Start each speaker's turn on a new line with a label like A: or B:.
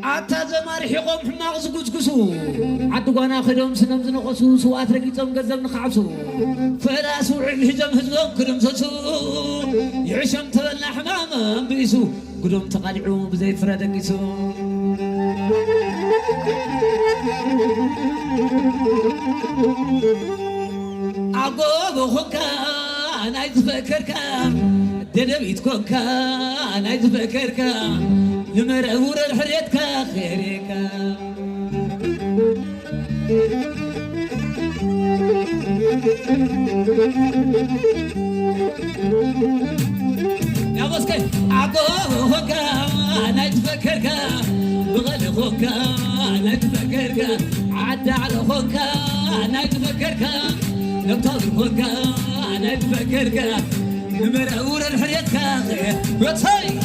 A: عتا زمار حقوم حماق زقزقسو عدقانا خدوم سنم زنقسو سوات رقيتهم قزم نخعسو فراسو الهجم هزوم كدم سسو يعشم تبلنا حماما بيسو قدوم تقالعو بزي فردقسو عقوب خوكا أنا يتفكركا دنبيت كوكا أنا يتفكركا يمرور الحريتكا خيريكا يا بسكي عقوب خوكا أنا يتفكركا بغل خوكا أنا يتفكركا عدى على خوكا أنا يتفكركا نبتظر خوكا أنا يتفكركا مرور الحريتكا وتصي